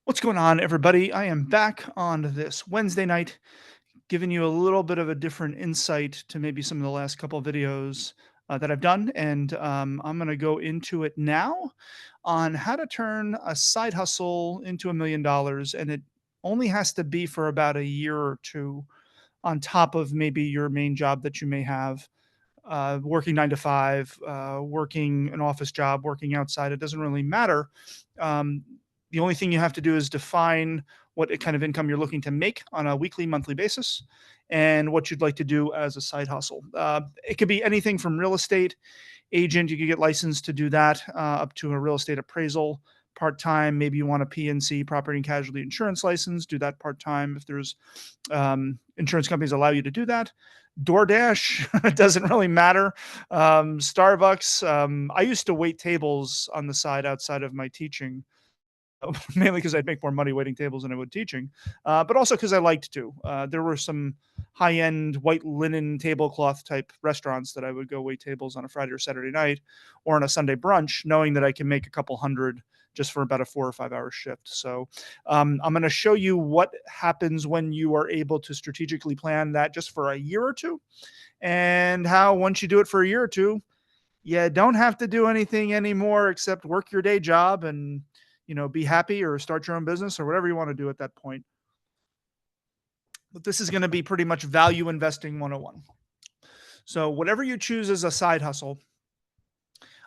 What's going on, everybody? I am back on this Wednesday night, giving you a little bit of a different insight to maybe some of the last couple of videos that I've done. And I'm going to go into it now on how to turn a side hustle into $1 million. And it only has to be for about a year or two on top of maybe your main job that you may have. Working 9 to 5, working an office job, working outside, it doesn't really matter. Um, the only thing you have to do is define what kind of income you're looking to make on a weekly, monthly basis, and what you'd like to do as a side hustle. It could be anything from real estate agent. You could get licensed to do that up to a real estate appraisal part time. Maybe you want a PNC, property and casualty insurance license. Do that part time if there's insurance companies allow you to do that. DoorDash, it doesn't really matter. Starbucks. I used to wait tables on the side outside of my teaching, mainly because I'd make more money waiting tables than I would teaching, but also because I liked to. There were some high-end white linen tablecloth type restaurants that I would go wait tables on a Friday or Saturday night, or on a Sunday brunch, knowing that I can make a couple hundred just for about a 4 or 5 hour shift. So I'm going to show you what happens when you are able to strategically plan that just for a year or two, and how once you do it for a year or two, you don't have to do anything anymore except work your day job and be happy or start your own business or whatever you want to do at that point. But this is going to be pretty much value investing 101. So whatever you choose as a side hustle,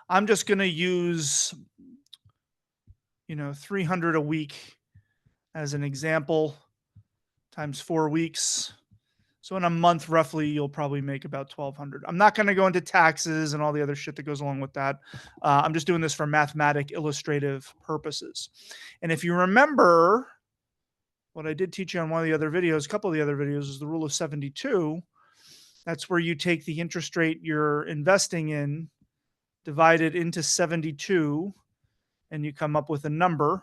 I'm just going to use 300 a week as an example, times 4 weeks. So in a month, roughly, you'll probably make about 1,200. I'm not going to go into taxes and all the other shit that goes along with that. I'm just doing this for mathematic illustrative purposes. And if you remember what I did teach you on one of the other videos, a couple of the other videos, is the rule of 72. That's where you take the interest rate you're investing in, divide it into 72, and you come up with a number.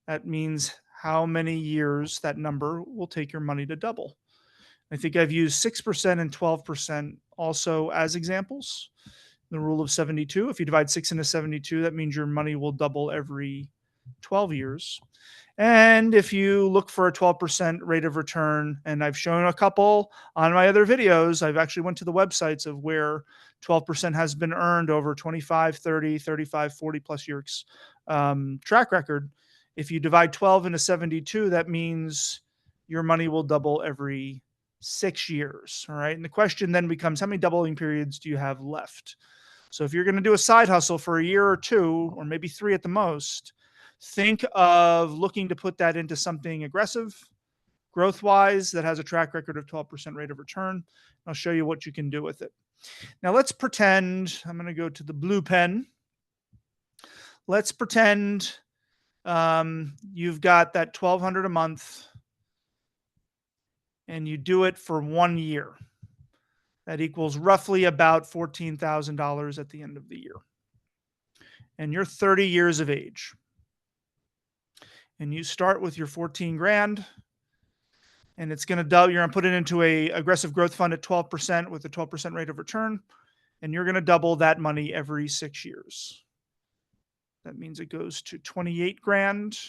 That means how many years that number will take your money to double. I think I've used 6% and 12% also as examples. The rule of 72. If you divide 6 into 72, that means your money will double every 12 years. And if you look for a 12% rate of return, and I've shown a couple on my other videos, I've actually went to the websites of where 12% has been earned over 25, 30, 35, 40 plus years track record. If you divide 12 into 72, that means your money will double every 6 years. All right. And the question then becomes, how many doubling periods do you have left? So if you're going to do a side hustle for a year or two, or maybe 3 at the most, think of looking to put that into something aggressive, growth wise, that has a track record of 12% rate of return. I'll show you what you can do with it. Now let's pretend, I'm going to go to the blue pen. Let's pretend you've got that 1,200 a month and you do it for 1 year. That equals roughly about $14,000 at the end of the year. And you're 30 years of age. And you start with your 14 grand, and it's going to double. You're going to put it into a aggressive growth fund at 12% with a 12% rate of return, and you're going to double that money every 6 years. That means it goes to 28 grand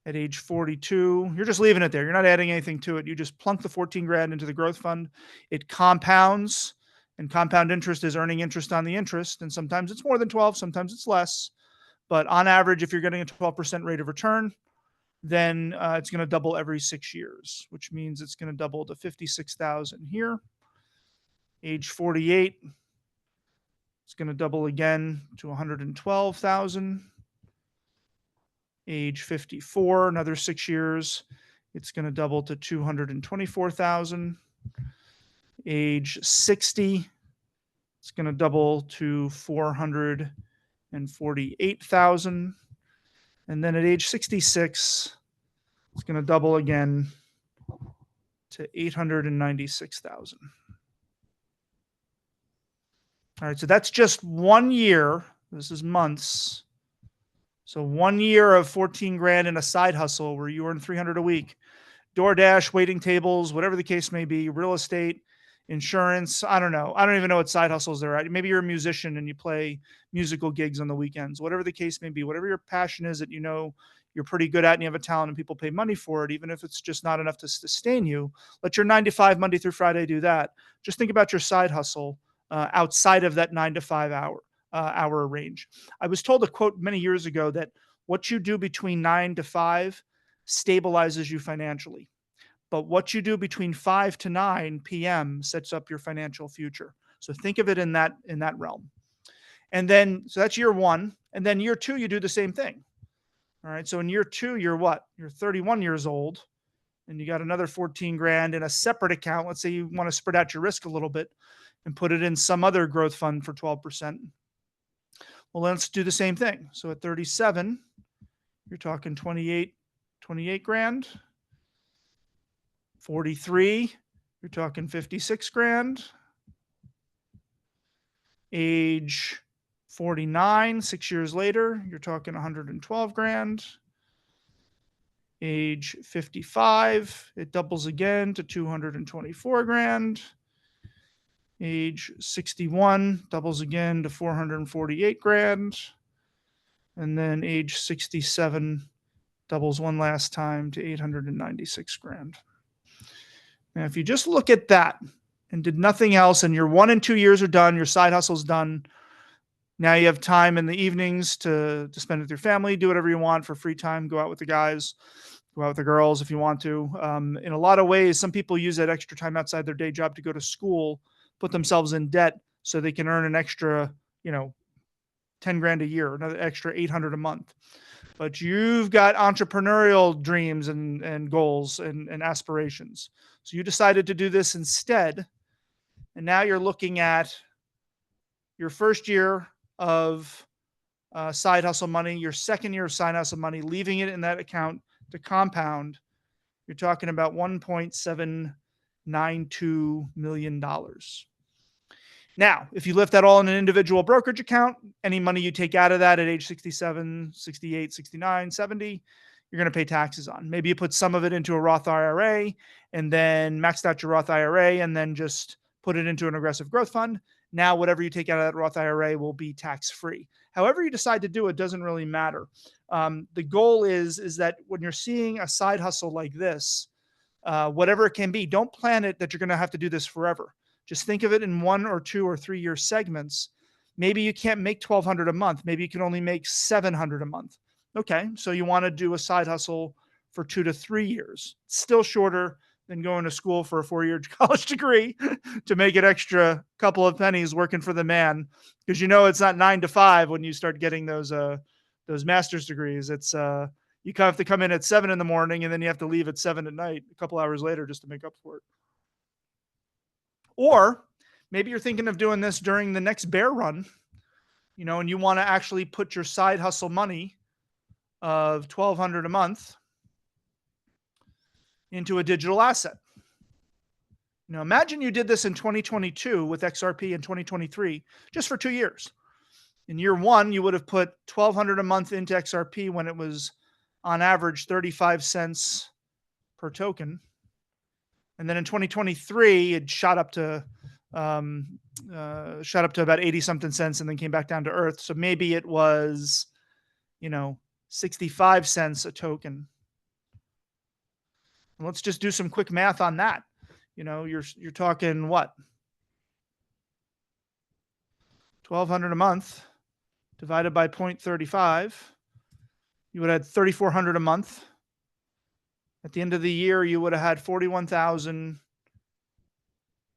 at age 42. You're just leaving it there. You're not adding anything to it. You just plunk the 14 grand into the growth fund. It compounds, and compound interest is earning interest on the interest. And sometimes it's more than 12, sometimes it's less. But on average, if you're getting a 12% rate of return, then it's going to double every 6 years, which means it's going to double to 56,000 here. Age 48, it's going to double again to 112,000. Age 54, another 6 years, it's going to double to 224,000. Age 60, it's going to double to 448,000. And then at age 66, it's going to double again to 896,000. All right, so that's just 1 year. This is months. So 1 year of 14 grand in a side hustle where you earn 300 a week. DoorDash, waiting tables, whatever the case may be, real estate. insurance. I don't know. I don't even know what side hustles they're at. Maybe you're a musician and you play musical gigs on the weekends, whatever the case may be, whatever your passion is that you know you're pretty good at and you have a talent and people pay money for it, even if it's just not enough to sustain you. Let your 9 to 5 Monday through Friday do that. Just think about your side hustle outside of that 9 to 5 hour range. I was told a quote many years ago that what you do between 9 to 5 stabilizes you financially, but what you do between 5 to 9 p.m. sets up your financial future. So think of it in that realm. And then so that's year 1, and then year 2 you do the same thing. All right. So in year 2 you're what? You're 31 years old and you got another 14 grand in a separate account. Let's say you want to spread out your risk a little bit and put it in some other growth fund for 12%. Well, let's do the same thing. So at 37, you're talking 28 grand. 43, you're talking 56 grand. Age 49, 6 years later, you're talking 112 grand. Age 55, it doubles again to 224 grand. Age 61 doubles again to 448 grand. And then age 67 doubles one last time to 896 grand. Now, if you just look at that and did nothing else, and your 1 and 2 years are done, your side hustle's done. Now you have time in the evenings to spend with your family, do whatever you want for free time, go out with the guys, go out with the girls if you want to. In a lot of ways, some people use that extra time outside their day job to go to school, put themselves in debt so they can earn an extra, 10 grand a year, another extra 800 a month. But you've got entrepreneurial dreams and goals and aspirations. So you decided to do this instead. And now you're looking at your first year of side hustle money, your second year of side hustle money, leaving it in that account to compound. You're talking about $1.792 million. Now, if you lift that all in an individual brokerage account, any money you take out of that at age 67, 68, 69, 70, you're going to pay taxes on. Maybe you put some of it into a Roth IRA and then maxed out your Roth IRA and then just put it into an aggressive growth fund. Now, whatever you take out of that Roth IRA will be tax-free. However you decide to do it doesn't really matter. The goal is that when you're seeing a side hustle like this, whatever it can be, don't plan it that you're going to have to do this forever. Just think of it in 1 or 2 or 3 year segments. Maybe you can't make $1,200 a month. Maybe you can only make $700 a month. Okay, so you want to do a side hustle for 2 to 3 years. Still shorter than going to school for a 4-year college degree to make an extra couple of pennies working for the man, because it's not 9 to 5 when you start getting those master's degrees. It's you have to come in at 7 in the morning and then you have to leave at 7 at night, a couple hours later, just to make up for it. Or maybe you're thinking of doing this during the next bear run, and you want to actually put your side hustle money of $1,200 a month into a digital asset. Imagine you did this in 2022 with XRP in 2023, just for 2 years. In year 1, you would have put $1,200 a month into XRP when it was on average 35 cents per token. And then in 2023, it shot up to about 80 something cents and then came back down to earth. So maybe it was, 65 cents a token. And let's just do some quick math on that. You're talking what? 1,200 a month divided by 0.35. You would have had 3,400 a month. At the end of the year, you would have had 41,000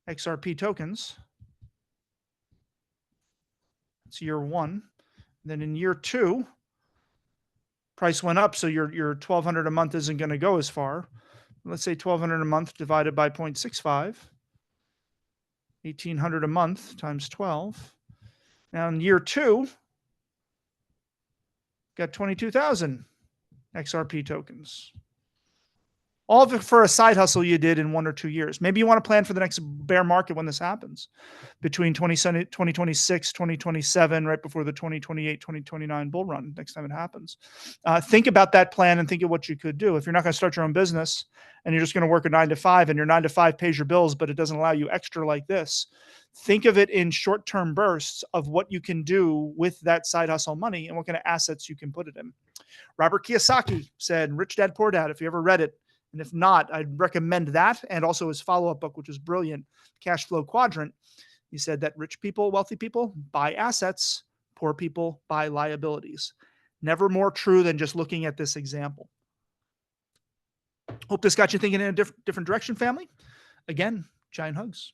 XRP tokens. That's year 1. Then in year 2, price went up, so your 1,200 a month isn't going to go as far. Let's say 1,200 a month divided by 0.65. 1,800 a month times 12. Now in year 2, got 22,000 XRP tokens. All of it for a side hustle you did in 1 or 2 years. Maybe you want to plan for the next bear market when this happens, between 2026, 2027, right before the 2028, 2029 bull run, next time it happens. Think about that plan and think of what you could do. If you're not going to start your own business and you're just going to work a 9 to 5 and your 9 to 5 pays your bills, but it doesn't allow you extra like this, think of it in short-term bursts of what you can do with that side hustle money and what kind of assets you can put it in. Robert Kiyosaki said, Rich Dad, Poor Dad, if you ever read it. And if not, I'd recommend that and also his follow-up book, which is brilliant, Cash Flow Quadrant. He said that rich people, wealthy people buy assets, poor people buy liabilities. Never more true than just looking at this example. Hope this got you thinking in a different direction, family. Again, giant hugs.